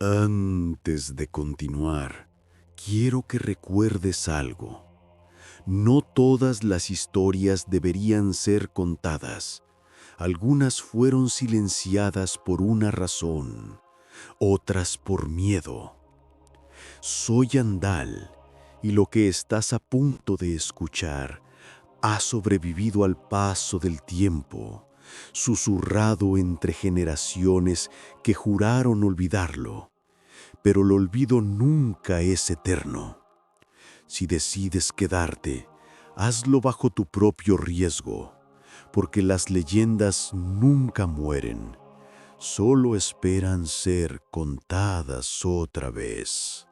Antes de continuar, quiero que recuerdes algo. No todas las historias deberían ser contadas. Algunas fueron silenciadas por una razón, otras por miedo. Soy Andal, y lo que estás a punto de escuchar ha sobrevivido al paso del tiempo, susurrado entre generaciones que juraron olvidarlo. Pero el olvido nunca es eterno. Si decides quedarte, hazlo bajo tu propio riesgo, porque las leyendas nunca mueren, solo esperan ser contadas otra vez.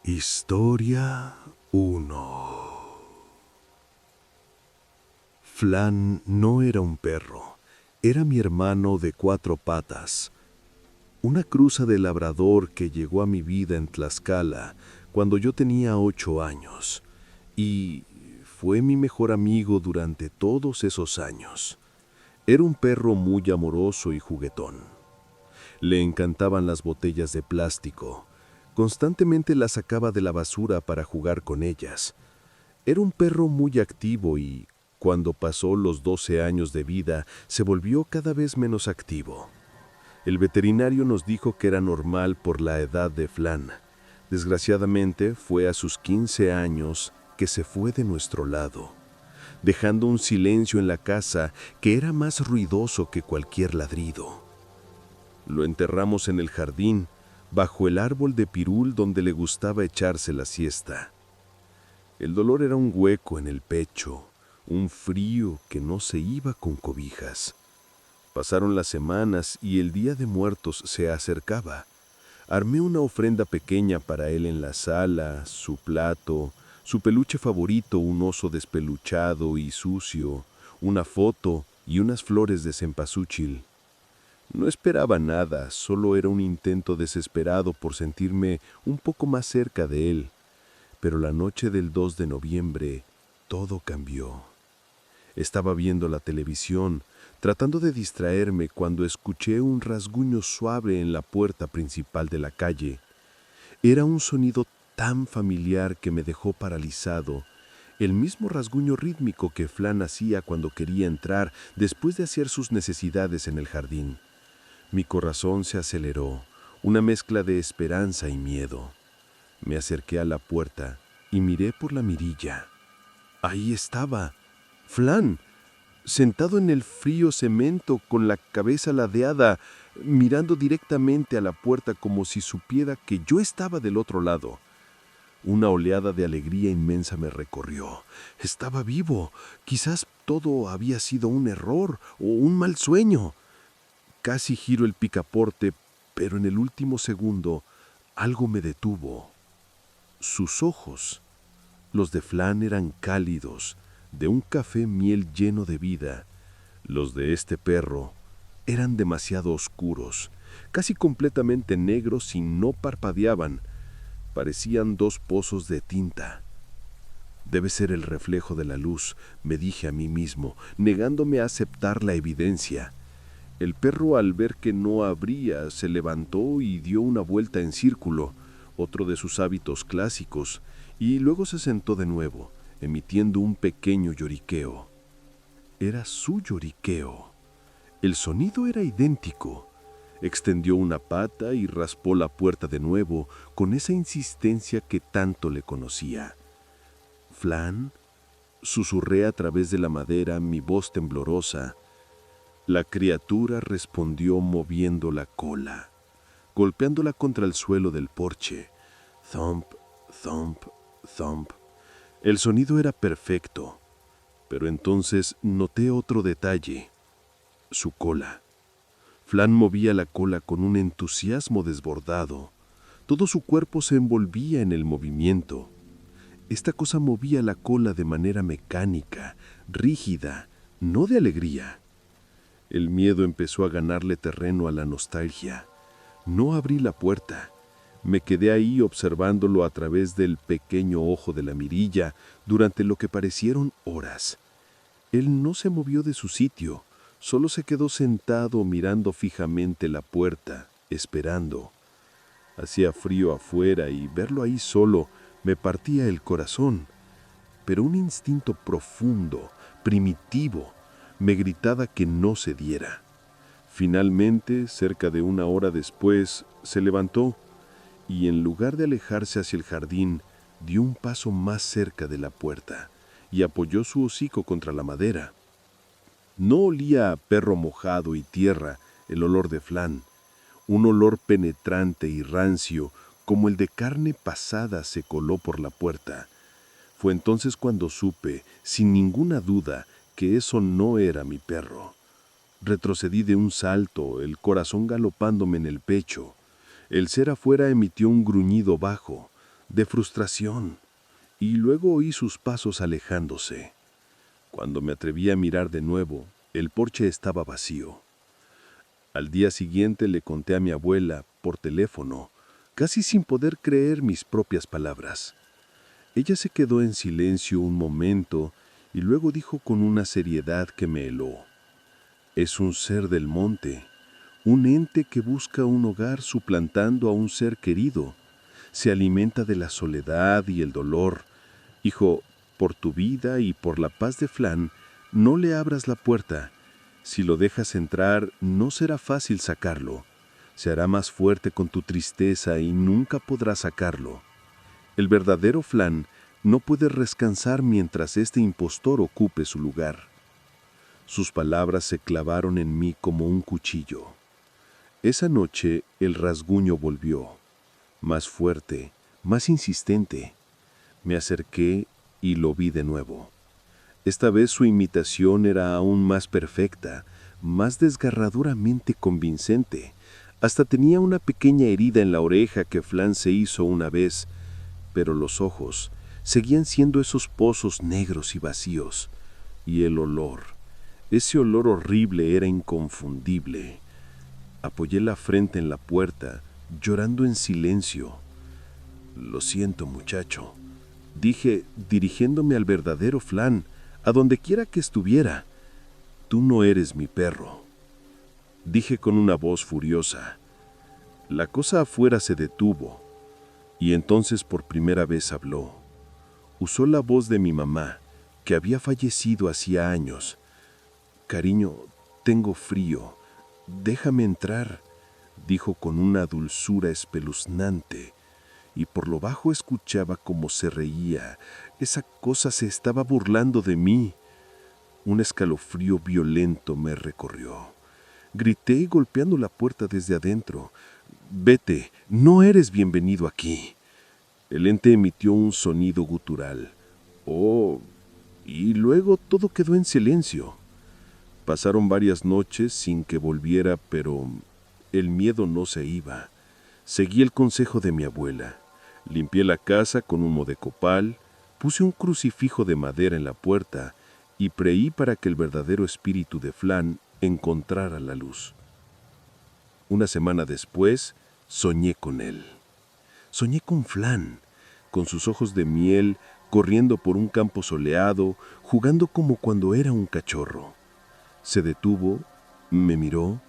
Historia 1. Flan no era un perro, era mi hermano de 4 patas. Una cruza de labrador que llegó a mi vida en Tlaxcala cuando yo tenía 8 años y fue mi mejor amigo durante todos esos años. Era un perro muy amoroso y juguetón. Le encantaban las botellas de plástico. Constantemente las sacaba de la basura para jugar con ellas. Era un perro muy activo y, cuando pasó los 12 años de vida, se volvió cada vez menos activo. El veterinario nos dijo que era normal por la edad de Flan. Desgraciadamente, fue a sus 15 años que se fue de nuestro lado, dejando un silencio en la casa que era más ruidoso que cualquier ladrido. Lo enterramos en el jardín, bajo el árbol de pirul donde le gustaba echarse la siesta. El dolor era un hueco en el pecho, un frío que no se iba con cobijas. Pasaron las semanas y el Día de Muertos se acercaba. Armé una ofrenda pequeña para él en la sala, su plato, su peluche favorito, un oso despeluchado y sucio, una foto y unas flores de cempasúchil. No esperaba nada, solo era un intento desesperado por sentirme un poco más cerca de él. Pero la noche del 2 de noviembre, todo cambió. Estaba viendo la televisión, tratando de distraerme cuando escuché un rasguño suave en la puerta principal de la calle. Era un sonido tan familiar que me dejó paralizado, el mismo rasguño rítmico que Flan hacía cuando quería entrar después de hacer sus necesidades en el jardín. Mi corazón se aceleró, una mezcla de esperanza y miedo. Me acerqué a la puerta y miré por la mirilla. Ahí estaba, Flan, sentado en el frío cemento con la cabeza ladeada, mirando directamente a la puerta como si supiera que yo estaba del otro lado. Una oleada de alegría inmensa me recorrió. Estaba vivo. Quizás todo había sido un error o un mal sueño. Casi giro el picaporte, pero en el último segundo algo me detuvo. Sus ojos, los de Flan, eran cálidos, de un café miel lleno de vida. Los de este perro eran demasiado oscuros, casi completamente negros y no parpadeaban. Parecían 2 pozos de tinta. Debe ser el reflejo de la luz, me dije a mí mismo, negándome a aceptar la evidencia. El perro, al ver que no abría, se levantó y dio una vuelta en círculo, otro de sus hábitos clásicos, y luego se sentó de nuevo, emitiendo un pequeño lloriqueo. Era su lloriqueo. El sonido era idéntico. Extendió una pata y raspó la puerta de nuevo con esa insistencia que tanto le conocía. «Flan», susurré a través de la madera, mi voz temblorosa. La criatura respondió moviendo la cola, golpeándola contra el suelo del porche. Thump, thump, thump. El sonido era perfecto, pero entonces noté otro detalle: su cola. Flan movía la cola con un entusiasmo desbordado. Todo su cuerpo se envolvía en el movimiento. Esta cosa movía la cola de manera mecánica, rígida, no de alegría. El miedo empezó a ganarle terreno a la nostalgia. No abrí la puerta. Me quedé ahí observándolo a través del pequeño ojo de la mirilla durante lo que parecieron horas. Él no se movió de su sitio, Solo se quedó sentado mirando fijamente la puerta, esperando. Hacía frío afuera y verlo ahí solo me partía el corazón, pero un instinto profundo, primitivo, me gritaba que no cediera. Finalmente, cerca de 1 hora después, se levantó y en lugar de alejarse hacia el jardín, dio un paso más cerca de la puerta y apoyó su hocico contra la madera. No olía a perro mojado y tierra el olor de flan. Un olor penetrante y rancio, como el de carne pasada, se coló por la puerta. Fue entonces cuando supe, sin ninguna duda, que eso no era mi perro. Retrocedí de un salto, el corazón galopándome en el pecho. El ser afuera emitió un gruñido bajo, de frustración, y luego oí sus pasos alejándose. Cuando me atreví a mirar de nuevo, el porche estaba vacío. Al día siguiente le conté a mi abuela, por teléfono, casi sin poder creer mis propias palabras. Ella se quedó en silencio un momento y luego dijo con una seriedad que me heló: «Es un ser del monte, un ente que busca un hogar suplantando a un ser querido. Se alimenta de la soledad y el dolor. Hijo, por tu vida y por la paz de Flan, no le abras la puerta. Si lo dejas entrar, no será fácil sacarlo. Se hará más fuerte con tu tristeza y nunca podrás sacarlo. El verdadero Flan no puede descansar mientras este impostor ocupe su lugar». Sus palabras se clavaron en mí como un cuchillo. Esa noche el rasguño volvió, más fuerte, más insistente. Me acerqué y lo vi de nuevo. Esta vez su imitación era aún más perfecta, más desgarradoramente convincente. Hasta tenía una pequeña herida en la oreja que Flan se hizo una vez, pero los ojos seguían siendo esos pozos negros y vacíos. Y el olor, ese olor horrible, era inconfundible. Apoyé la frente en la puerta, llorando en silencio. «Lo siento, muchacho», dije, dirigiéndome al verdadero Flan, a donde quiera que estuviera. «Tú no eres mi perro», dije con una voz furiosa. La cosa afuera se detuvo, y entonces por primera vez habló. Usó la voz de mi mamá, que había fallecido hacía años. «Cariño, tengo frío. Déjame entrar», dijo con una dulzura espeluznante, y por lo bajo escuchaba cómo se reía. Esa cosa se estaba burlando de mí. Un escalofrío violento me recorrió. Grité golpeando la puerta desde adentro: «Vete, no eres bienvenido aquí». El ente emitió un sonido gutural. «Oh», y luego todo quedó en silencio. Pasaron varias noches sin que volviera, pero el miedo no se iba. Seguí el consejo de mi abuela. Limpié la casa con humo de copal, puse un crucifijo de madera en la puerta y preí para que el verdadero espíritu de Flan encontrara la luz. Una semana después, soñé con él. Soñé con Flan, con sus ojos de miel, corriendo por un campo soleado, jugando como cuando era un cachorro. Se detuvo, me miró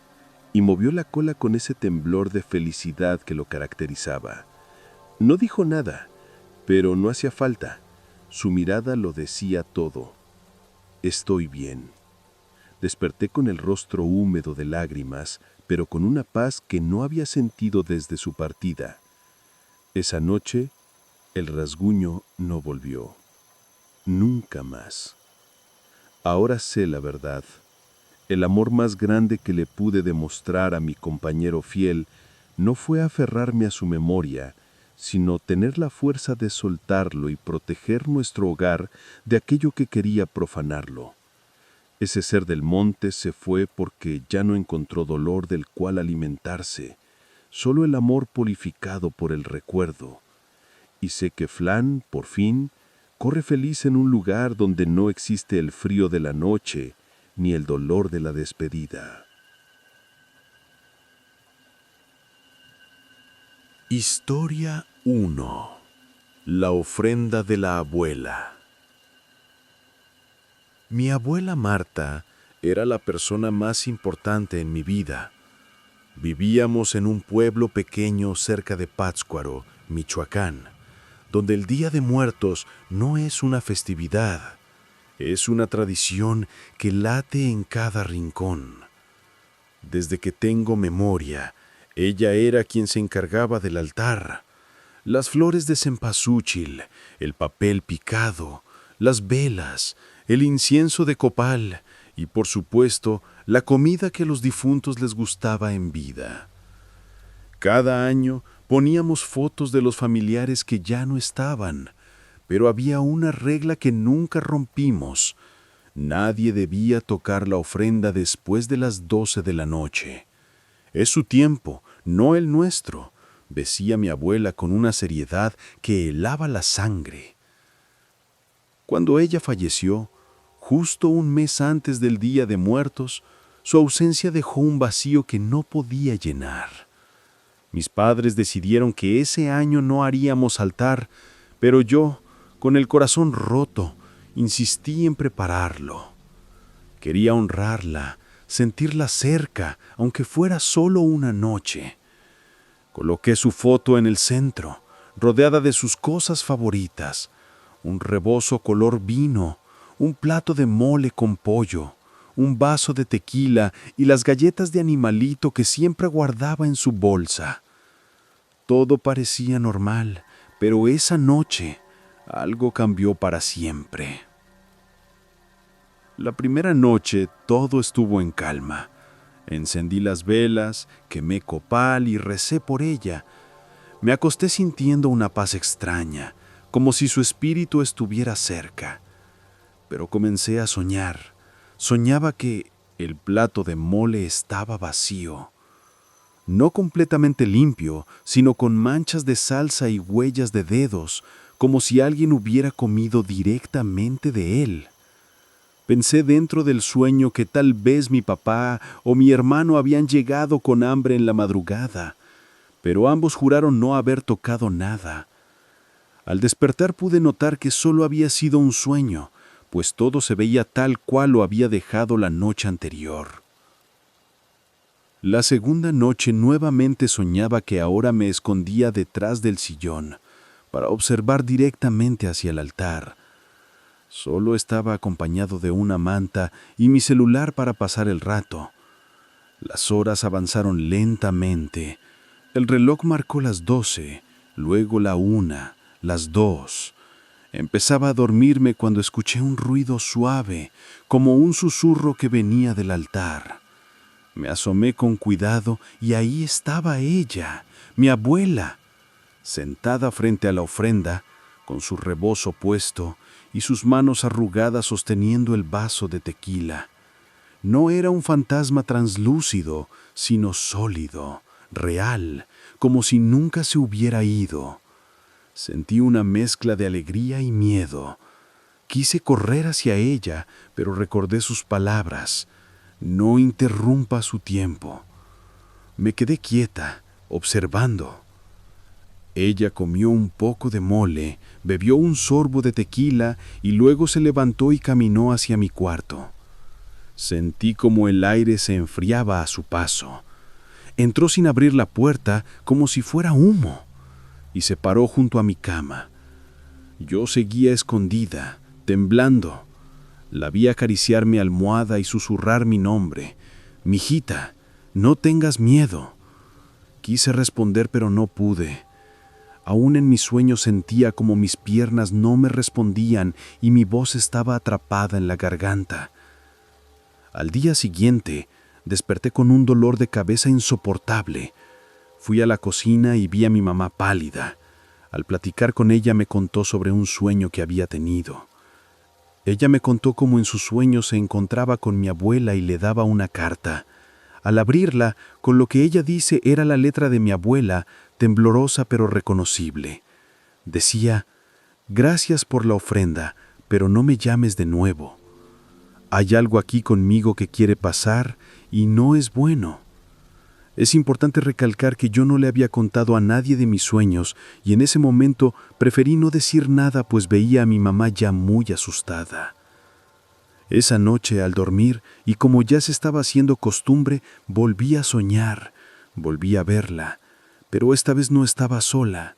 y movió la cola con ese temblor de felicidad que lo caracterizaba. No dijo nada, pero no hacía falta. Su mirada lo decía todo. «Estoy bien». Desperté con el rostro húmedo de lágrimas, pero con una paz que no había sentido desde su partida. Esa noche, el rasguño no volvió. Nunca más. Ahora sé la verdad. El amor más grande que le pude demostrar a mi compañero fiel no fue aferrarme a su memoria, sino tener la fuerza de soltarlo y proteger nuestro hogar de aquello que quería profanarlo. Ese ser del monte se fue porque ya no encontró dolor del cual alimentarse, solo el amor purificado por el recuerdo. Y sé que Flan, por fin, corre feliz en un lugar donde no existe el frío de la noche ni el dolor de la despedida. Historia 1. La ofrenda de la abuela. Mi abuela Marta Era la persona más importante en mi vida. Vivíamos en un pueblo pequeño cerca de Pátzcuaro, Michoacán, donde el Día de Muertos no es una festividad, es una tradición que late en cada rincón. Desde que tengo memoria, ella era quien se encargaba del altar. Las flores de cempasúchil, el papel picado, las velas, el incienso de copal y, por supuesto, la comida que a los difuntos les gustaba en vida. Cada año poníamos fotos de los familiares que ya no estaban, pero había una regla que nunca rompimos. Nadie debía tocar la ofrenda después de las 12 de la noche. Es su tiempo, no el nuestro, decía mi abuela con una seriedad que helaba la sangre. Cuando ella falleció, justo un mes antes del Día de Muertos, su ausencia dejó un vacío que no podía llenar. Mis padres decidieron que ese año no haríamos altar, pero yo, con el corazón roto, insistí en prepararlo. Quería honrarla, sentirla cerca, aunque fuera solo una noche. Coloqué su foto en el centro, rodeada de sus cosas favoritas, un rebozo color vino, un plato de mole con pollo, un vaso de tequila y las galletas de animalito que siempre guardaba en su bolsa. Todo parecía normal, pero esa noche algo cambió para siempre. La primera noche todo estuvo en calma. Encendí las velas, quemé copal y recé por ella. Me acosté sintiendo una paz extraña, como si su espíritu estuviera cerca. Pero comencé a soñar. Soñaba que el plato de mole estaba vacío. No completamente limpio, sino con manchas de salsa y huellas de dedos, como si alguien hubiera comido directamente de él. Pensé dentro del sueño que tal vez mi papá o mi hermano habían llegado con hambre en la madrugada, pero ambos juraron no haber tocado nada. Al despertar pude notar que solo había sido un sueño, pues todo se veía tal cual lo había dejado la noche anterior. La segunda noche nuevamente soñaba que ahora me escondía detrás del sillón para observar directamente hacia el altar. Solo estaba acompañado de una manta y mi celular para pasar el rato. Las horas avanzaron lentamente. El reloj marcó las 12, luego la 1, las 2. Empezaba a dormirme cuando escuché un ruido suave, como un susurro que venía del altar. Me asomé con cuidado y ahí estaba ella, mi abuela, sentada frente a la ofrenda, con su rebozo puesto y sus manos arrugadas sosteniendo el vaso de tequila. No era un fantasma translúcido, sino sólido, real, como si nunca se hubiera ido. Sentí una mezcla de alegría y miedo. Quise correr hacia ella, pero recordé sus palabras: no interrumpa su tiempo. Me quedé quieta, observando. Ella comió un poco de mole, bebió un sorbo de tequila y luego se levantó y caminó hacia mi cuarto. Sentí como el aire se enfriaba a su paso. Entró sin abrir la puerta, como si fuera humo, y se paró junto a mi cama. Yo seguía escondida, temblando. La vi acariciar mi almohada y susurrar mi nombre: «Mijita, no tengas miedo». Quise responder, pero no pude. Aún en mis sueños sentía como mis piernas no me respondían y mi voz estaba atrapada en la garganta. Al día siguiente, desperté con un dolor de cabeza insoportable. Fui a la cocina y vi a mi mamá pálida. Al platicar con ella me contó sobre un sueño que había tenido. Ella me contó cómo en sus sueños se encontraba con mi abuela y le daba una carta. Al abrirla, con lo que ella dice era la letra de mi abuela, temblorosa pero reconocible. Decía: «Gracias por la ofrenda, pero no me llames de nuevo. Hay algo aquí conmigo que quiere pasar y no es bueno». Es importante recalcar que yo no le había contado a nadie de mis sueños y en ese momento preferí no decir nada, pues veía a mi mamá ya muy asustada. Esa noche, al dormir, y como ya se estaba haciendo costumbre, volví a soñar, volví a verla, pero esta vez no estaba sola.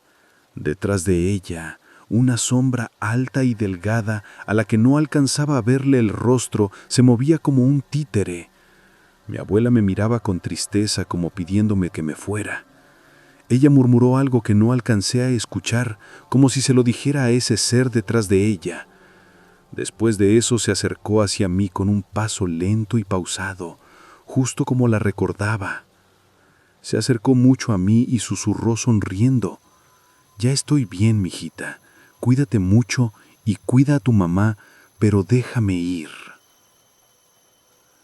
Detrás de ella, una sombra alta y delgada, a la que no alcanzaba a verle el rostro, se movía como un títere. Mi abuela me miraba con tristeza, como pidiéndome que me fuera. Ella murmuró algo que no alcancé a escuchar, como si se lo dijera a ese ser detrás de ella. Después de eso se acercó hacia mí con un paso lento y pausado, justo como la recordaba. Se acercó mucho a mí y susurró sonriendo: «Ya estoy bien, mijita. Cuídate mucho y cuida a tu mamá, pero déjame ir».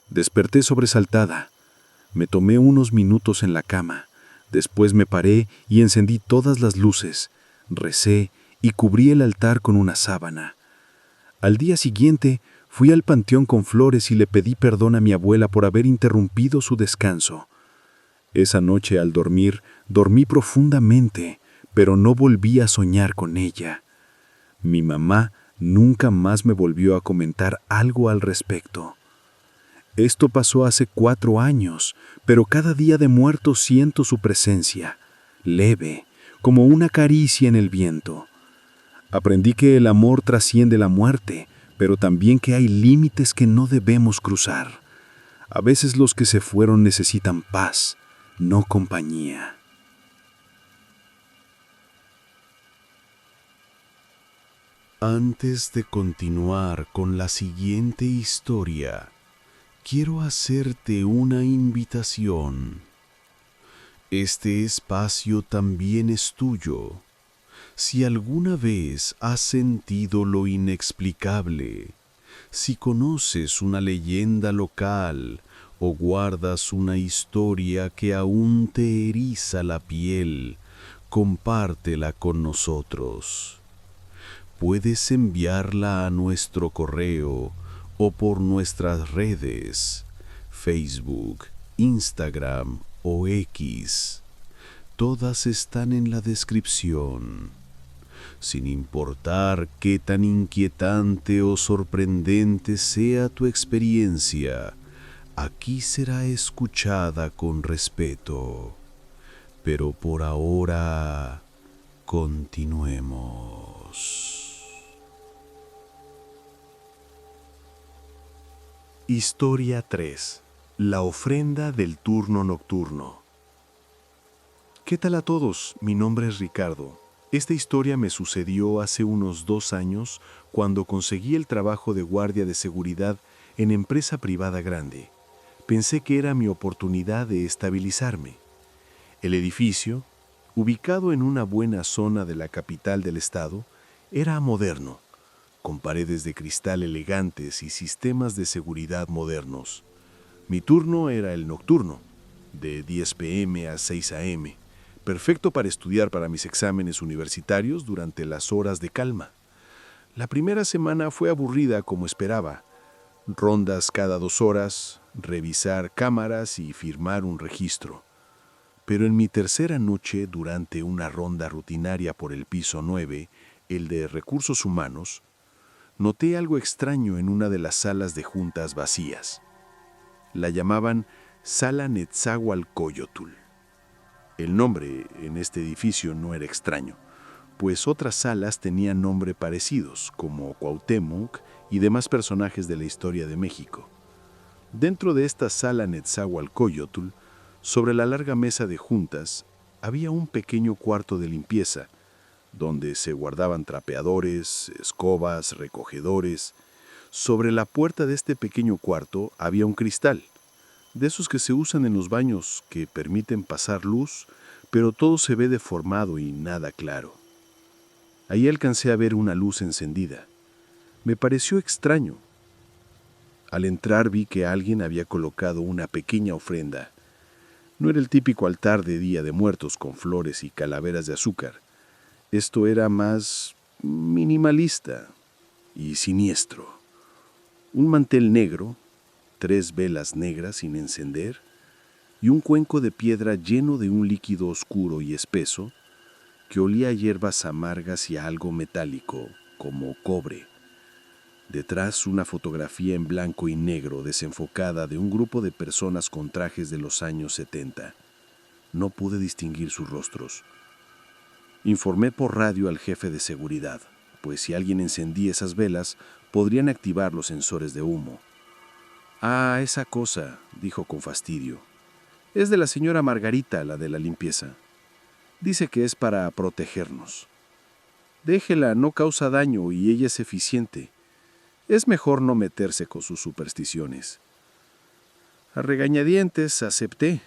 Desperté sobresaltada. Me tomé unos minutos en la cama. Después me paré y encendí todas las luces. Recé y cubrí el altar con una sábana. Al día siguiente, fui al panteón con flores y le pedí perdón a mi abuela por haber interrumpido su descanso. Esa noche, al dormir, dormí profundamente, pero no volví a soñar con ella. Mi mamá nunca más me volvió a comentar algo al respecto. Esto pasó hace 4 años, pero cada día de muerto siento su presencia, leve, como una caricia en el viento. Aprendí que el amor trasciende la muerte, pero también que hay límites que no debemos cruzar. A veces los que se fueron necesitan paz, no compañía. Antes de continuar con la siguiente historia, quiero hacerte una invitación. Este espacio también es tuyo. Si alguna vez has sentido lo inexplicable, si conoces una leyenda local o guardas una historia que aún te eriza la piel, compártela con nosotros. Puedes enviarla a nuestro correo o por nuestras redes, Facebook, Instagram o X. Todas están en la descripción. Sin importar qué tan inquietante o sorprendente sea tu experiencia, aquí será escuchada con respeto. Pero por ahora, continuemos. Historia 3. La ofrenda del turno nocturno. ¿Qué tal a todos? Mi nombre es Ricardo. Esta historia me sucedió hace unos 2 años cuando conseguí el trabajo de guardia de seguridad en empresa privada grande. Pensé que era mi oportunidad de estabilizarme. El edificio, ubicado en una buena zona de la capital del estado, era moderno, con paredes de cristal elegantes y sistemas de seguridad modernos. Mi turno era el nocturno, de 10 p.m. a 6 a.m., perfecto para estudiar para mis exámenes universitarios durante las horas de calma. La primera semana fue aburrida como esperaba. Rondas cada 2 horas, revisar cámaras y firmar un registro. Pero en mi tercera noche, durante una ronda rutinaria por el piso 9, el de recursos humanos, noté algo extraño en una de las salas de juntas vacías. La llamaban Sala Netzahualcóyotl. El nombre en este edificio no era extraño, pues otras salas tenían nombre parecidos, como Cuauhtémoc y demás personajes de la historia de México. Dentro de esta Sala Netzahualcóyotl, sobre la larga mesa de juntas, había un pequeño cuarto de limpieza, donde se guardaban trapeadores, escobas, recogedores. Sobre la puerta de este pequeño cuarto había un cristal, de esos que se usan en los baños que permiten pasar luz, pero todo se ve deformado y nada claro. Ahí alcancé a ver una luz encendida. Me pareció extraño. Al entrar vi que alguien había colocado una pequeña ofrenda. No era el típico altar de Día de Muertos con flores y calaveras de azúcar. Esto era más minimalista y siniestro. Un mantel negro, 3 velas negras sin encender y un cuenco de piedra lleno de un líquido oscuro y espeso que olía a hierbas amargas y a algo metálico, como cobre. Detrás, una fotografía en blanco y negro desenfocada de un grupo de personas con trajes de los años 70. No pude distinguir sus rostros. Informé por radio al jefe de seguridad, pues si alguien encendía esas velas, podrían activar los sensores de humo. «Ah, esa cosa», dijo con fastidio. «Es de la señora Margarita, la de la limpieza. Dice que es para protegernos. Déjela, no causa daño y ella es eficiente. Es mejor no meterse con sus supersticiones». A regañadientes acepté,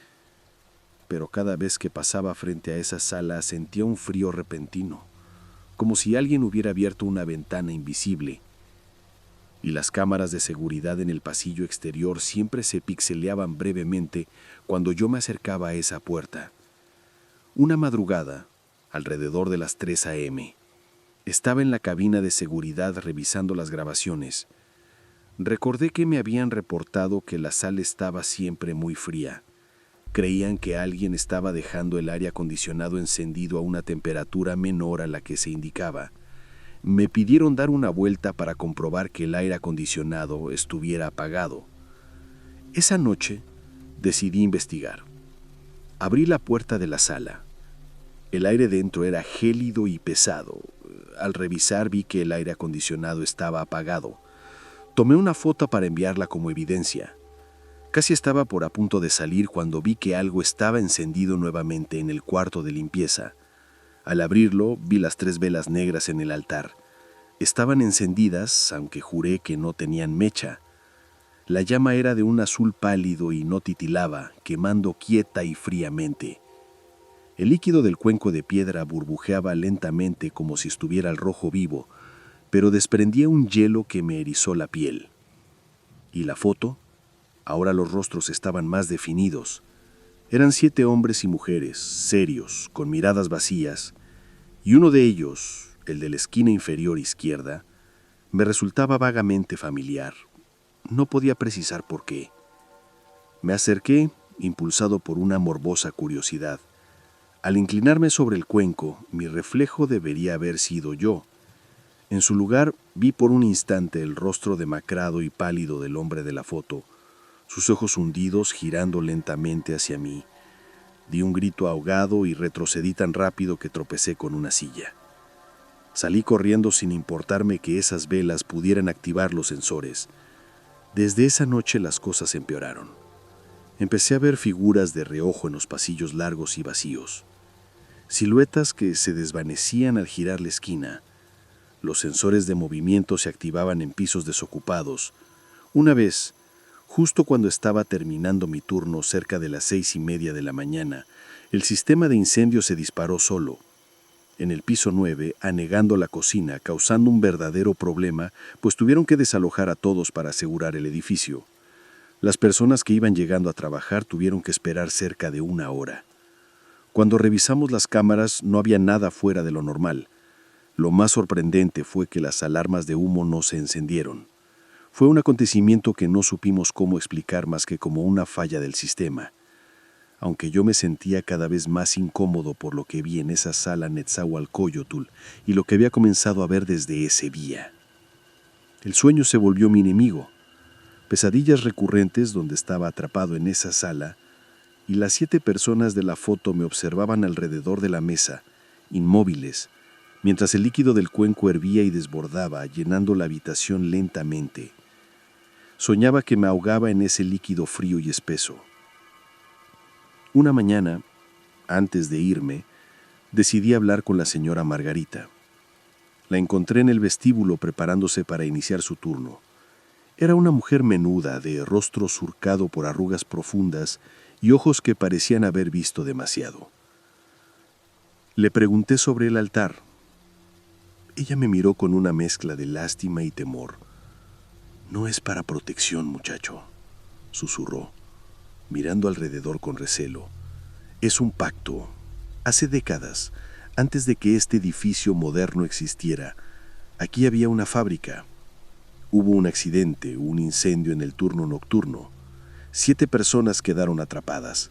pero cada vez que pasaba frente a esa sala sentía un frío repentino, como si alguien hubiera abierto una ventana invisible, y las cámaras de seguridad en el pasillo exterior siempre se pixeleaban brevemente cuando yo me acercaba a esa puerta. Una madrugada, alrededor de las 3 a.m., estaba en la cabina de seguridad revisando las grabaciones. Recordé que me habían reportado que la sala estaba siempre muy fría. Creían que alguien estaba dejando el aire acondicionado encendido a una temperatura menor a la que se indicaba. Me pidieron dar una vuelta para comprobar que el aire acondicionado estuviera apagado. Esa noche decidí investigar. Abrí la puerta de la sala. El aire dentro era gélido y pesado. Al revisar vi que el aire acondicionado estaba apagado. Tomé una foto para enviarla como evidencia. Casi estaba por a punto de salir cuando vi que algo estaba encendido nuevamente en el cuarto de limpieza. Al abrirlo, vi las 3 velas negras en el altar. Estaban encendidas, aunque juré que no tenían mecha. La llama era de un azul pálido y no titilaba, quemando quieta y fríamente. El líquido del cuenco de piedra burbujeaba lentamente como si estuviera al rojo vivo, pero desprendía un hielo que me erizó la piel. ¿Y la foto? Ahora los rostros estaban más definidos. Eran 7 hombres y mujeres, serios, con miradas vacías, y uno de ellos, el de la esquina inferior izquierda, me resultaba vagamente familiar. No podía precisar por qué. Me acerqué, impulsado por una morbosa curiosidad. Al inclinarme sobre el cuenco, mi reflejo debería haber sido yo. En su lugar, vi por un instante el rostro demacrado y pálido del hombre de la foto, sus ojos hundidos girando lentamente hacia mí. Di un grito ahogado y retrocedí tan rápido que tropecé con una silla. Salí corriendo sin importarme que esas velas pudieran activar los sensores. Desde esa noche las cosas empeoraron. Empecé a ver figuras de reojo en los pasillos largos y vacíos. Siluetas que se desvanecían al girar la esquina. Los sensores de movimiento se activaban en pisos desocupados. Una vez, justo cuando estaba terminando mi turno cerca de las 6:30 de la mañana, el sistema de incendio se disparó solo. En el piso 9, anegando la cocina, causando un verdadero problema, pues tuvieron que desalojar a todos para asegurar el edificio. Las personas que iban llegando a trabajar tuvieron que esperar cerca de 1 hora. Cuando revisamos las cámaras no había nada fuera de lo normal. Lo más sorprendente fue que las alarmas de humo no se encendieron. Fue un acontecimiento que no supimos cómo explicar más que como una falla del sistema. Aunque yo me sentía cada vez más incómodo por lo que vi en esa sala Netzahualcóyotl y lo que había comenzado a ver desde ese día. El sueño se volvió mi enemigo. Pesadillas recurrentes donde estaba atrapado en esa sala, y las 7 personas de la foto me observaban alrededor de la mesa, inmóviles, mientras el líquido del cuenco hervía y desbordaba, llenando la habitación lentamente. Soñaba que me ahogaba en ese líquido frío y espeso. Una mañana, antes de irme, decidí hablar con la señora Margarita. La encontré en el vestíbulo preparándose para iniciar su turno. Era una mujer menuda, de rostro surcado por arrugas profundas y ojos que parecían haber visto demasiado. Le pregunté sobre el altar. Ella me miró con una mezcla de lástima y temor. «No es para protección, muchacho», susurró, mirando alrededor con recelo. «Es un pacto. Hace décadas, antes de que este edificio moderno existiera, aquí había una fábrica. Hubo un accidente, un incendio en el turno nocturno. 7 personas quedaron atrapadas.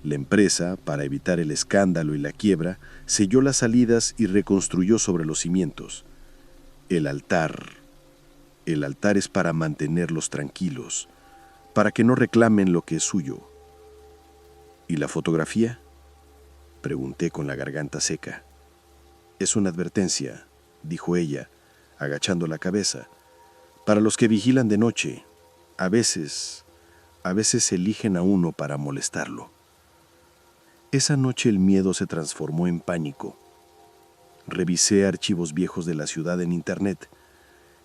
La empresa, para evitar el escándalo y la quiebra, selló las salidas y reconstruyó sobre los cimientos. El altar El altar es para mantenerlos tranquilos, para que no reclamen lo que es suyo. ¿Y la fotografía?, pregunté con la garganta seca. Es una advertencia, dijo ella, agachando la cabeza. Para los que vigilan de noche, a veces eligen a uno para molestarlo. Esa noche el miedo se transformó en pánico. Revisé archivos viejos de la ciudad en internet.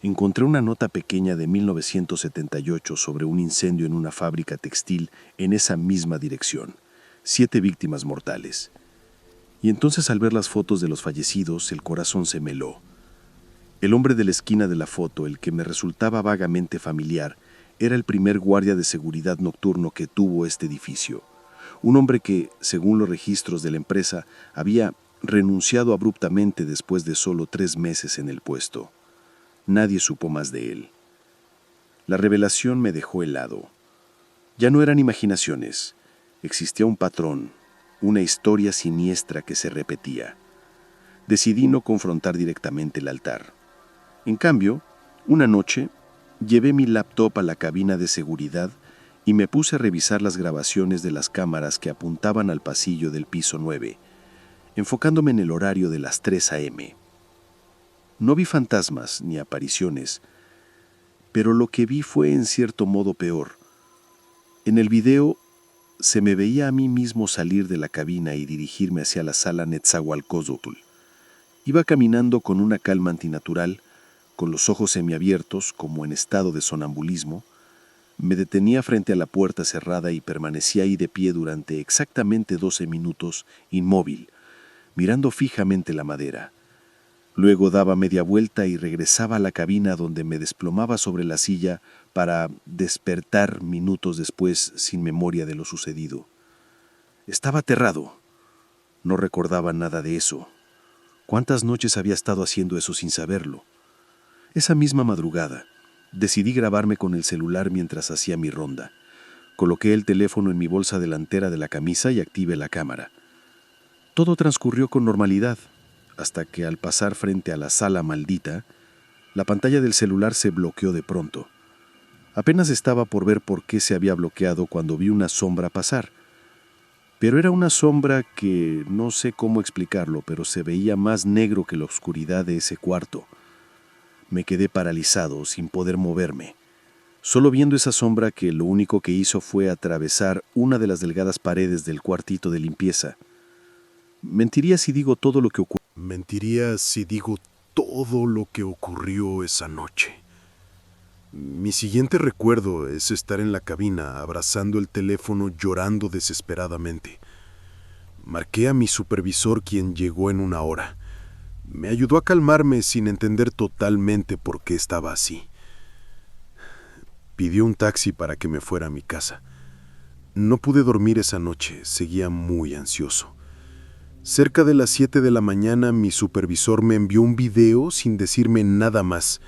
Encontré una nota pequeña de 1978 sobre un incendio en una fábrica textil en esa misma dirección. 7 víctimas mortales. Y entonces, al ver las fotos de los fallecidos, el corazón se me heló. El hombre de la esquina de la foto, el que me resultaba vagamente familiar, era el primer guardia de seguridad nocturno que tuvo este edificio. Un hombre que, según los registros de la empresa, había renunciado abruptamente después de solo 3 meses en el puesto. Nadie supo más de él. La revelación me dejó helado. Ya no eran imaginaciones. Existía un patrón, una historia siniestra que se repetía. Decidí no confrontar directamente el altar. En cambio, una noche, llevé mi laptop a la cabina de seguridad y me puse a revisar las grabaciones de las cámaras que apuntaban al pasillo del piso 9, enfocándome en el horario de las 3 a.m. No vi fantasmas ni apariciones, pero lo que vi fue en cierto modo peor. En el video se me veía a mí mismo salir de la cabina y dirigirme hacia la sala Netzahualcóyotl. Iba caminando con una calma antinatural, con los ojos semiabiertos, como en estado de sonambulismo. Me detenía frente a la puerta cerrada y permanecía ahí de pie durante exactamente 12 minutos, inmóvil, mirando fijamente la madera. Luego daba media vuelta y regresaba a la cabina, donde me desplomaba sobre la silla para despertar minutos después sin memoria de lo sucedido. Estaba aterrado. No recordaba nada de eso. ¿Cuántas noches había estado haciendo eso sin saberlo? Esa misma madrugada, decidí grabarme con el celular mientras hacía mi ronda. Coloqué el teléfono en mi bolsa delantera de la camisa y activé la cámara. Todo transcurrió con normalidad, hasta que al pasar frente a la sala maldita, la pantalla del celular se bloqueó de pronto. Apenas estaba por ver por qué se había bloqueado cuando vi una sombra pasar. Pero era una sombra que no sé cómo explicarlo, pero se veía más negro que la oscuridad de ese cuarto. Me quedé paralizado, sin poder moverme, solo viendo esa sombra que lo único que hizo fue atravesar una de las delgadas paredes del cuartito de limpieza. Mentiría si digo todo lo que ocurrió. Mentiría si digo todo lo que ocurrió esa noche. Mi siguiente recuerdo es estar en la cabina, abrazando el teléfono, llorando desesperadamente. Marqué a mi supervisor, quien llegó en 1 hora. Me ayudó a calmarme sin entender totalmente por qué estaba así. Pidió un taxi para que me fuera a mi casa. No pude dormir esa noche, seguía muy ansioso. Cerca de las 7 de la mañana, mi supervisor me envió un video sin decirme nada más.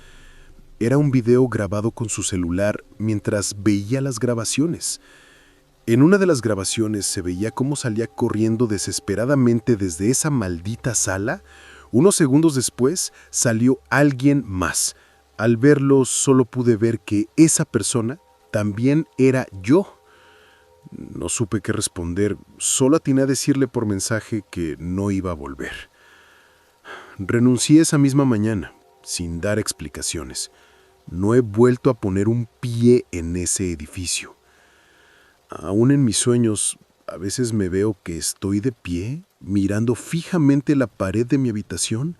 Era un video grabado con su celular mientras veía las grabaciones. En una de las grabaciones se veía cómo salía corriendo desesperadamente desde esa maldita sala. Unos segundos después salió alguien más. Al verlo solo pude ver que esa persona también era yo. No supe qué responder, solo atiné a decirle por mensaje que no iba a volver. Renuncié esa misma mañana, sin dar explicaciones. No he vuelto a poner un pie en ese edificio. Aún en mis sueños, a veces me veo que estoy de pie, mirando fijamente la pared de mi habitación,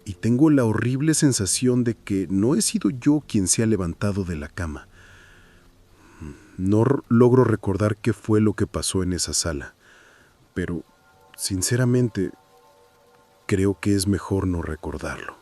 y tengo la horrible sensación de que no he sido yo quien se ha levantado de la cama. No logro recordar qué fue lo que pasó en esa sala, pero, sinceramente, creo que es mejor no recordarlo.